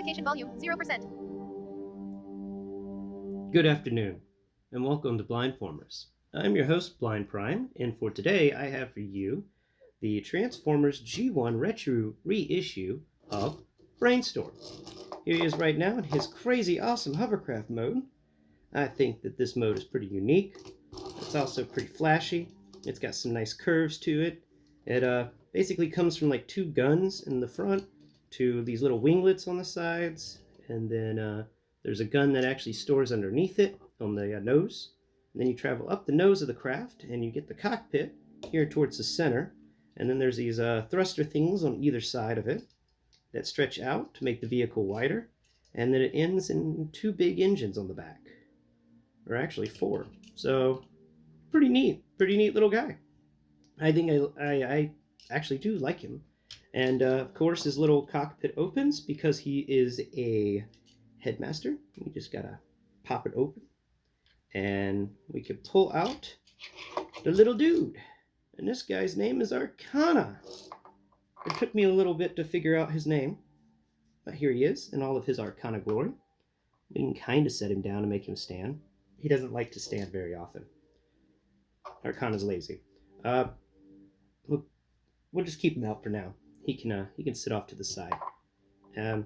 Magnification volume, 0%. Good afternoon, and welcome to Blindformers. I'm your host, Blind Prime, and for today I have for you the Transformers G1 Retro reissue of Brainstorm. Here he is right now in his crazy awesome hovercraft mode. I think that this mode is pretty unique. It's also pretty flashy. It's got some nice curves to it. It basically comes from like two guns in the front to these little winglets on the sides, and then there's a gun that actually stores underneath it on the nose. And then you travel up the nose of the craft and you get the cockpit here towards the center. And then there's these thruster things on either side of it that stretch out to make the vehicle wider. And then it ends in two big engines on the back. Or actually four. So pretty neat little guy. I think I actually do like him. And of course his little cockpit opens because he is a Headmaster. We just gotta pop it open and we can pull out the little dude. And this guy's name is Arcana. It took me a little bit to figure out his name, but here he is in all of his Arcana glory. We can kind of set him down and make him stand. He doesn't like to stand very often. Arcana's lazy. We'll just keep him out for now. He can sit off to the side. And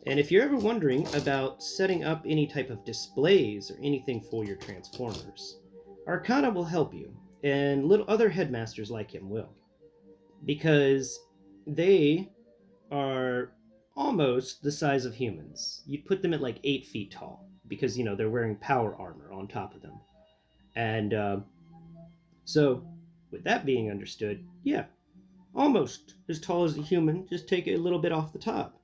if you're ever wondering about setting up any type of displays or anything for your Transformers, Arcana will help you, and little other Headmasters like him will. Because they are almost the size of humans. You'd put them at like 8 feet tall, because, they're wearing power armor on top of them. And so, with that being understood, yeah, almost as tall as a human, just take it a little bit off the top.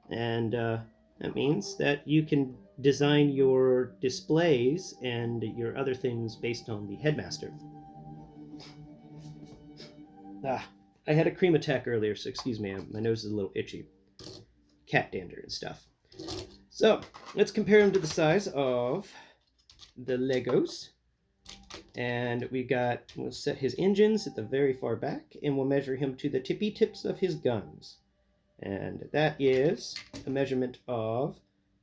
And that means that you can design your displays and your other things based on the Headmaster. I had a cream attack earlier, so excuse me, my nose is a little itchy. Cat dander and stuff. So, let's compare them to the size of the Legos. And we'll set his engines at the very far back, and we'll measure him to the tippy tips of his guns. And that is a measurement of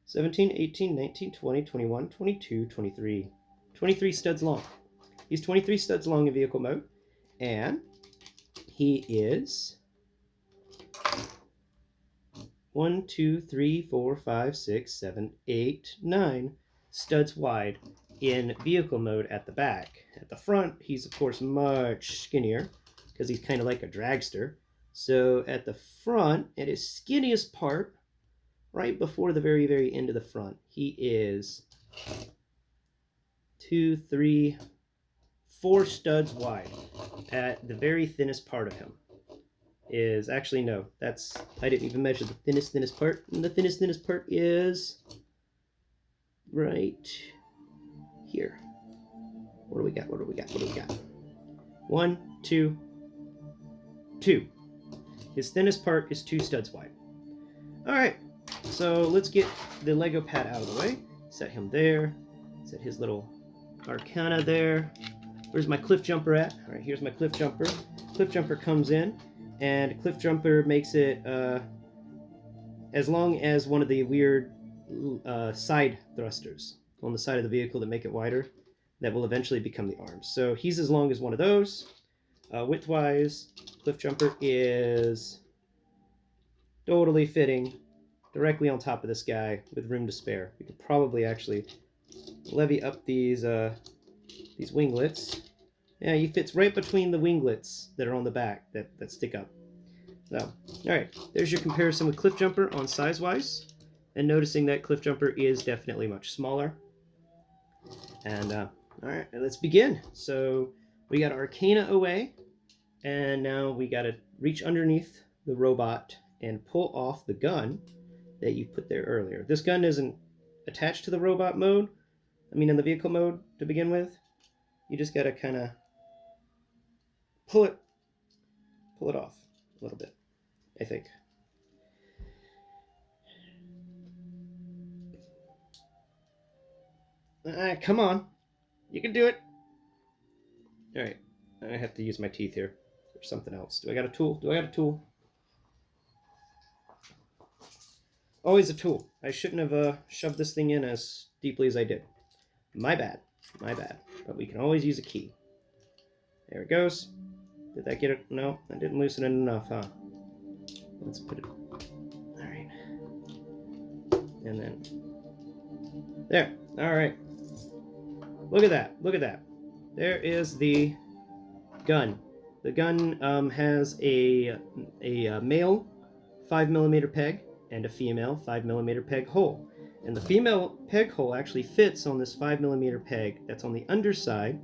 17, 18, 19, 20, 21, 22, 23. 23 studs long. He's 23 studs long in vehicle mode. And he is 1, 2, 3, 4, 5, 6, 7, 8, 9 studs wide in vehicle mode at the back. At the front, he's of course much skinnier because he's kind of like a dragster. So at the front, at his skinniest part, right before the very, very end of the front, he is 2, 3, 4 studs wide. At the very thinnest part of him is, actually no, I didn't even measure the thinnest part. And the thinnest part is right here. What do we got? 1, 2, 2. His thinnest part is 2 studs wide. Alright, so let's get the Lego pad out of the way. Set him there. Set his little Arcana there. Where's my Cliff Jumper at? Alright, here's my Cliff Jumper. Cliff Jumper comes in, and Cliff Jumper makes it as long as one of the weird side thrusters on the side of the vehicle that make it wider. That will eventually become the arms. So he's as long as one of those. Width-wise, Cliff Jumper is totally fitting directly on top of this guy with room to spare. We could probably actually levy up these winglets. Yeah, he fits right between the winglets that are on the back that stick up. So, alright, there's your comparison with Cliff Jumper on size-wise. And noticing that Cliff Jumper is definitely much smaller. And, alright, let's begin. So, we got Arcana away. And now we gotta reach underneath the robot and pull off the gun that you put there earlier. This gun isn't attached to the robot mode. In the vehicle mode to begin with. You just gotta kind of pull it off a little bit, I think. Come on. You can do it. Alright, I have to use my teeth here. Something else. Do I got a tool? always a tool. I shouldn't have shoved this thing in as deeply as I did. My bad. My bad. But we can always use a key. There it goes. Did that get it? No, I didn't loosen it enough, huh? Let's put it... Alright. And then... There. Alright. Look at that. Look at that. There is the gun. The gun has a male 5mm peg and a female 5mm peg hole. And the female peg hole actually fits on this 5mm peg that's on the underside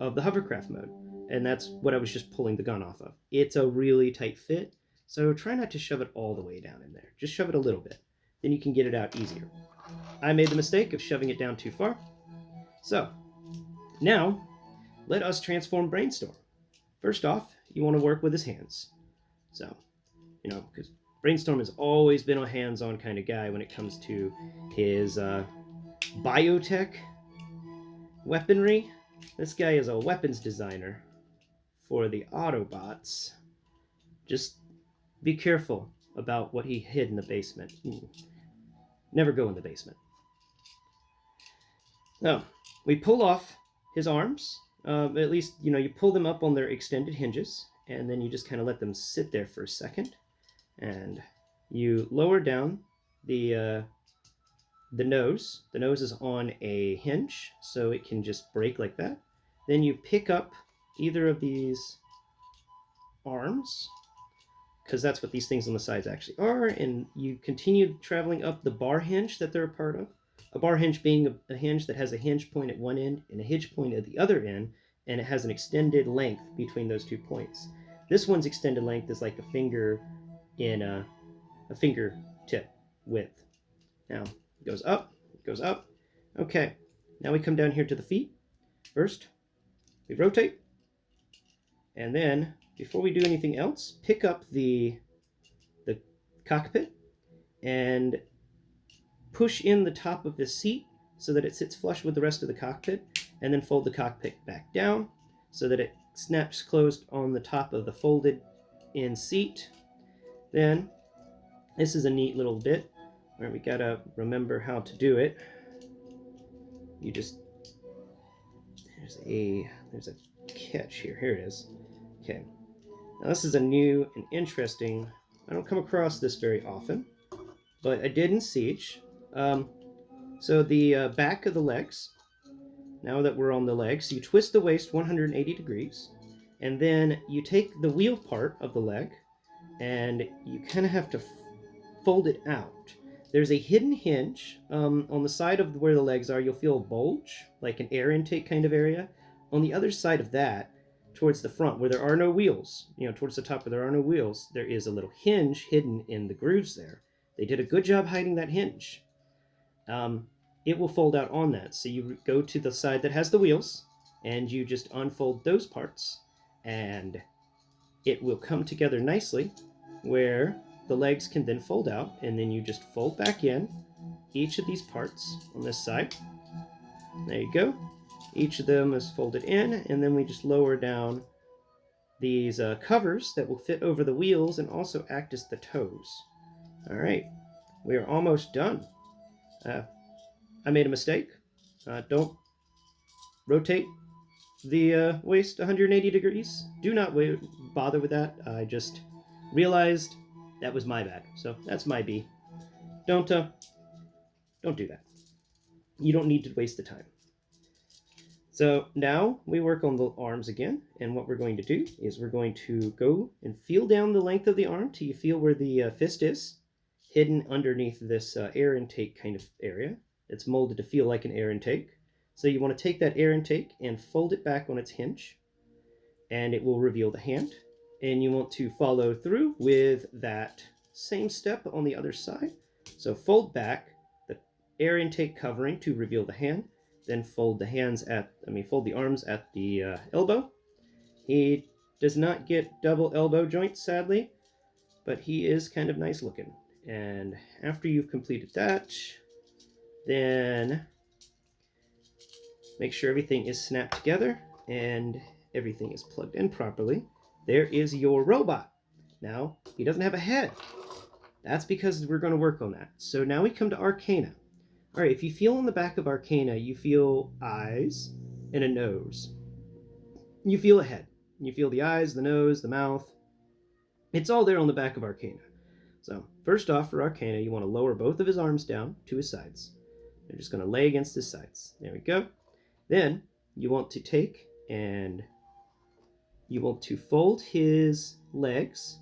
of the hovercraft mode. And that's what I was just pulling the gun off of. It's a really tight fit, so try not to shove it all the way down in there. Just shove it a little bit. Then you can get it out easier. I made the mistake of shoving it down too far. So, now, let us transform Brainstorm. First off, you want to work with his hands. So, because Brainstorm has always been a hands-on kind of guy when it comes to his biotech weaponry. This guy is a weapons designer for the Autobots. Just be careful about what he hid in the basement. Never go in the basement. Now, we pull off his arms. At least, you pull them up on their extended hinges, and then you just kind of let them sit there for a second. And you lower down the nose. The nose is on a hinge, so it can just break like that. Then you pick up either of these arms, because that's what these things on the sides actually are, and you continue traveling up the bar hinge that they're a part of. A bar hinge being a hinge that has a hinge point at one end and a hinge point at the other end, and it has an extended length between those 2 points. This one's extended length is like a finger in a fingertip width. Now, it goes up, it goes up. Okay, now we come down here to the feet. First, we rotate, and then, before we do anything else, pick up the cockpit and push in the top of the seat so that it sits flush with the rest of the cockpit, and then fold the cockpit back down so that it snaps closed on the top of the folded in seat. Then, this is a neat little bit where we gotta remember how to do it. You just, there's a catch here. Here it is. Okay. Now this is a new and interesting, I don't come across this very often, but I did in Siege. So the back of the legs, now that we're on the legs, you twist the waist 180 degrees, and then you take the wheel part of the leg, and you kind of have to fold it out. There's a hidden hinge on the side of where the legs are. You'll feel a bulge, like an air intake kind of area. On the other side of that, towards the front, where there are no wheels, towards the top where there are no wheels, there is a little hinge hidden in the grooves there. They did a good job hiding that hinge. It will fold out on that. So you go to the side that has the wheels, and you just unfold those parts, and it will come together nicely, where the legs can then fold out, and then you just fold back in each of these parts on this side. There you go. Each of them is folded in, and then we just lower down these covers that will fit over the wheels and also act as the toes. All right, we are almost done. I made a mistake. Don't rotate the waist 180 degrees. Do not bother with that. I just realized that was my bad. So that's my B. Don't do that. You don't need to waste the time. So now we work on the arms again, and what we're going to do is we're going to go and feel down the length of the arm till you feel where the fist is, hidden underneath this air intake kind of area. It's molded to feel like an air intake. So you want to take that air intake and fold it back on its hinge, and it will reveal the hand. And you want to follow through with that same step on the other side. So fold back the air intake covering to reveal the hand. Then fold the arms at the elbow. He does not get double elbow joints, sadly, but he is kind of nice looking. And after you've completed that, then make sure everything is snapped together and everything is plugged in properly. There is your robot. Now, he doesn't have a head. That's because we're going to work on that. So now we come to Arcana. All right, if you feel on the back of Arcana, you feel eyes and a nose. You feel a head. You feel the eyes, the nose, the mouth. It's all there on the back of Arcana. So first off, for Arcana, you want to lower both of his arms down to his sides. They're just going to lay against his sides. There we go. Then you want to take and you want to fold his legs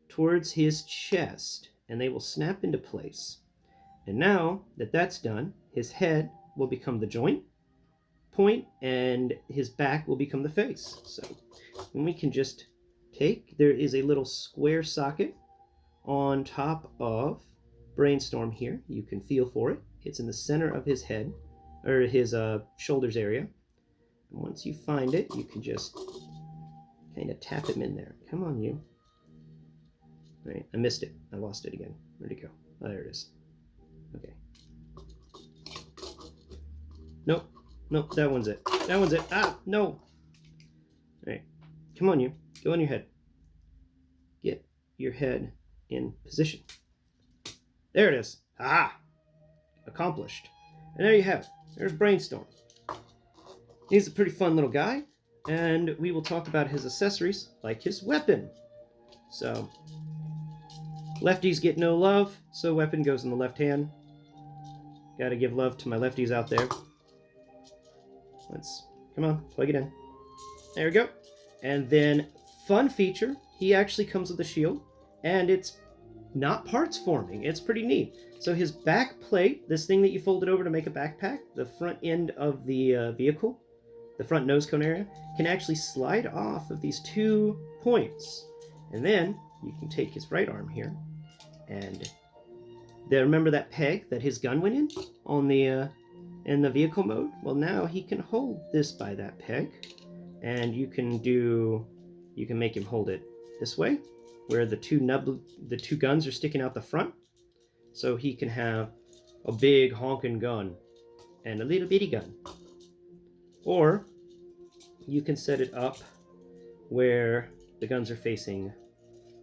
towards his chest, and they will snap into place. And now that that's done, his head will become the joint point, and his back will become the face. So when we can just take, there is a little square socket on top of Brainstorm here. You can feel for it. It's in the center of his head, or his shoulders area. And once you find it, you can just kind of tap him in there. Come on, you. All right, I missed it. I lost it again. Where'd it go? Oh, there it is. Okay. Nope. Nope, that one's it. That one's it. Ah, no. All right. Come on, you. Go on your head. Get your head in position. There it is. Ah! Accomplished. And there you have it. There's Brainstorm. He's a pretty fun little guy, and we will talk about his accessories, like his weapon. So, lefties get no love, so weapon goes in the left hand. Gotta give love to my lefties out there. Come on, plug it in. There we go. And then, fun feature, he actually comes with a shield, and it's not parts forming. It's pretty neat. So his back plate, this thing that you folded over to make a backpack, the front end of the vehicle, the front nose cone area, can actually slide off of these 2 points. And then you can take his right arm here, and remember that peg that his gun went in the vehicle mode? Well, now he can hold this by that peg, and you can make him hold it this way, where the two guns are sticking out the front, so he can have a big honking gun and a little bitty gun. Or you can set it up where the guns are facing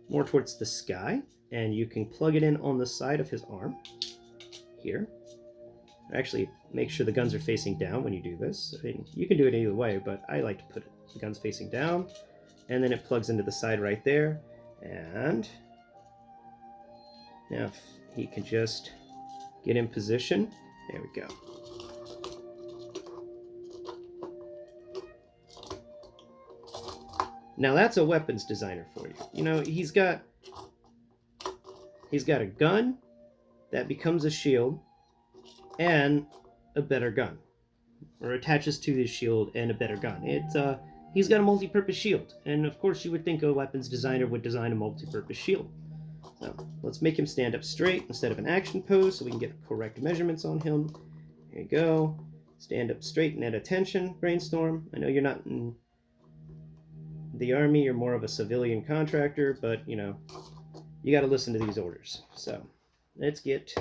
more towards the sky, and you can plug it in on the side of his arm here. Actually, make sure the guns are facing down when you do this. I mean, you can do it either way, but I like to put the guns facing down, and then it plugs into the side right there. And now he can just get in position. There we go. Now that's a weapons designer for you. You know, he's got a gun that becomes a shield and a better gun, or attaches to his shield and a better gun. He's got a multi-purpose shield, and of course you would think a weapons designer would design a multi-purpose shield. So let's make him stand up straight instead of an action pose so we can get correct measurements on him. Here you go. Stand up straight and at attention, Brainstorm. I know you're not in the army, you're more of a civilian contractor, but you know, you got to listen to these orders. So let's get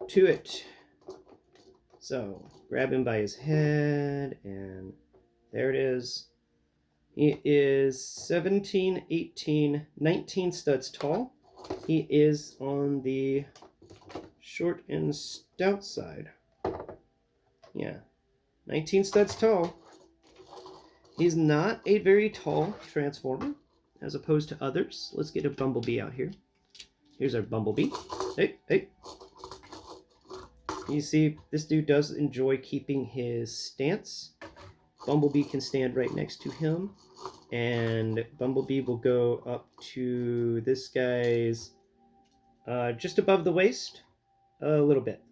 to it. So grab him by his head, and there it is. He is 17, 18, 19 studs tall. He is on the short and stout side. Yeah, 19 studs tall. He's not a very tall Transformer, as opposed to others. Let's get a Bumblebee out here. Here's our Bumblebee. Hey, hey. You see, this dude does enjoy keeping his stance. Bumblebee can stand right next to him, and Bumblebee will go up to this guy's just above the waist, a little bit,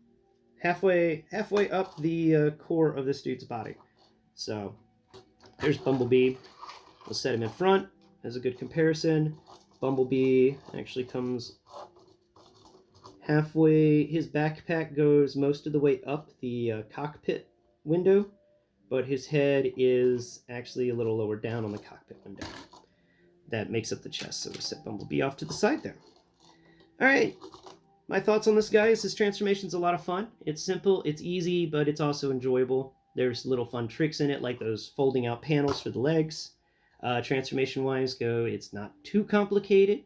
halfway up the core of this dude's body. So there's Bumblebee. We'll set him in front as a good comparison. Bumblebee actually comes halfway. His backpack goes most of the way up the cockpit window, but his head is actually a little lower down on the cockpit window. That makes up the chest, so we'll set Bumblebee off to the side there. Alright, my thoughts on this guy is his transformation's a lot of fun. It's simple, it's easy, but it's also enjoyable. There's little fun tricks in it, like those folding out panels for the legs. Transformation-wise, it's not too complicated,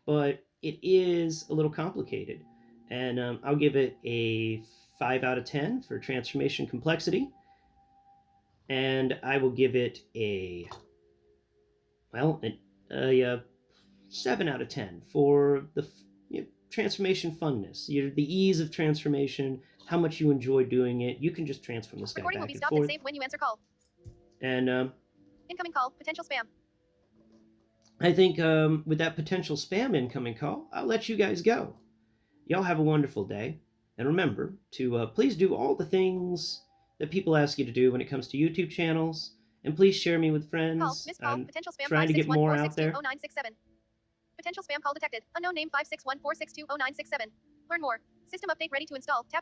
but it is a little complicated. And I'll give it a 5 out of 10 for transformation complexity. And I will give it a 7 out of 10 for the transformation funness, the ease of transformation, how much you enjoy doing it. You can just transform this guy Recording back will be and stopped forth. and saved when you answer call. And incoming call, potential spam. I think with that potential spam incoming call, I'll let you guys go. Y'all have a wonderful day. And remember to please do all the things that people ask you to do when it comes to YouTube channels. And please share me with friends. Call, missed call, I'm potential spam trying to get more out there. 561-462-0967. Potential spam call detected. Unknown name 561-462-0967. Learn more. System update ready to install. Tap